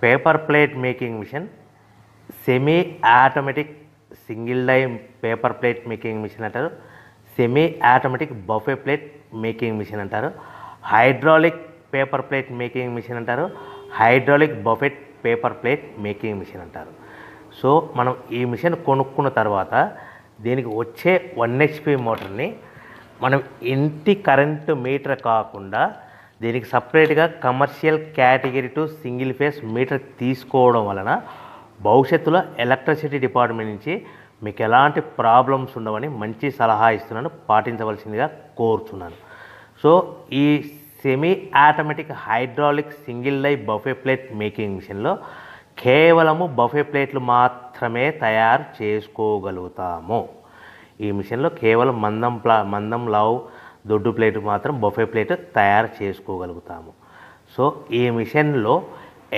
Paper plate making machine, semi automatic single die paper plate making machine అంటారు, semi automatic buffet plate making machine అంటారు, hydraulic paper plate making machine అంటారు, hydraulic buffet paper plate making machine అంటారు. So మనం ఈ machine కొనుక్కున్న తర్వాత దీనికి వచ్చే 1 HP మోటార్ని మనం ఇంటి కరెంటు మీటర్ కాకుండా దీనికి సపరేట్గా commercial category to single phase metre తీసుకోవడం వలన భవిష్యత్తులో ఎలక్ట్రిసిటీ డిపార్ట్మెంట్ నుంచి మీకు ఎలాంటి ప్రాబ్లమ్స్ ఉండవని మంచి సలహా ఇస్తున్నాను, పాటించవలసిందిగా కోరుతున్నాను. సో ఈ semi automatic hydraulic single die buffet plate making మిషన్లో కేవలము బఫే ప్లేట్లు మాత్రమే తయారు చేసుకోగలుగుతాము. ఈ మిషన్లో కేవలం మందం లావు దొడ్డు ప్లేట్ మాత్రం బఫే ప్లేట్ తయారు చేసుకోగలుగుతాము. సో ఈ మిషన్లో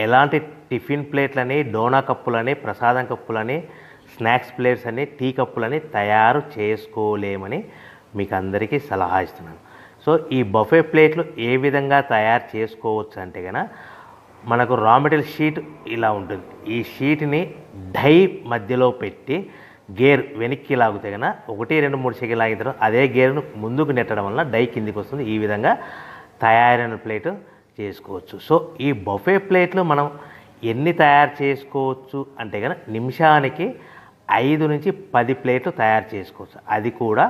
ఎలాంటి టిఫిన్ ప్లేట్లని, డోనా కప్పులని, ప్రసాదం కప్పులని, స్నాక్స్ ప్లేట్స్ అని, టీ కప్పులని తయారు చేసుకోలేమని మీకు అందరికీ సలహా ఇస్తున్నాను. సో ఈ బఫే ప్లేట్లు ఏ విధంగా తయారు చేసుకోవచ్చు అంటే కనుక మనకు రా మెటీరియల్ షీట్ ఇలా ఉంటుంది. ఈ షీట్ని డై మధ్యలో పెట్టి గేర్ వెనక్కి లాగితే కనుక 1, 2, 3 సెకండ్లు లాగిన తర్వాత అదే గేర్ను ముందుకు నెట్టడం వలన డై కిందికి వస్తుంది. ఈ విధంగా తయారైన ప్లేట్ చేసుకోవచ్చు. సో ఈ బఫే ప్లేట్లు మనం ఎన్ని తయారు చేసుకోవచ్చు అంటే కనుక నిమిషానికి 5 నుంచి 10 ప్లేట్లు తయారు చేసుకోవచ్చు. అది కూడా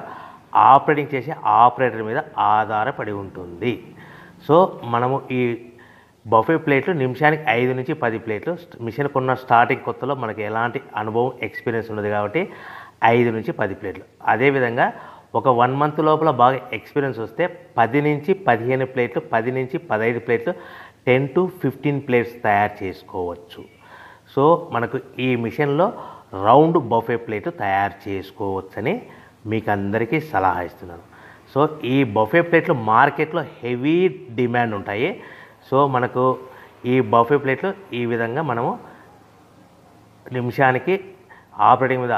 ఆపరేటింగ్ చేసే ఆపరేటర్ మీద ఆధారపడి ఉంటుంది. సో మనము ఈ బఫే ప్లేట్లు నిమిషానికి 5 నుంచి 10 ప్లేట్లు. మిషన్ కొన్న స్టార్టింగ్ కొత్తలో మనకి ఎలాంటి అనుభవం ఎక్స్పీరియన్స్ ఉండదు కాబట్టి 5 నుంచి 10 ప్లేట్లు. అదేవిధంగా ఒక 1 మంత్ లోపల బాగా ఎక్స్పీరియన్స్ వస్తే 10 నుంచి 15 ప్లేట్లు, 10 నుంచి 15 ప్లేట్లు, 10 to 15 ప్లేట్స్ తయారు చేసుకోవచ్చు. సో మనకు ఈ మిషన్లో రౌండ్ బఫే ప్లేట్ తయారు చేసుకోవచ్చని మీకు అందరికీ సలహా ఇస్తున్నాను. సో ఈ బఫే ప్లేట్లు మార్కెట్లో హెవీ డిమాండ్ ఉంటాయి. సో మనకు ఈ బఫే ప్లేట్లు ఈ విధంగా మనము నిమిషానికి ఆపరేటింగ్ మీద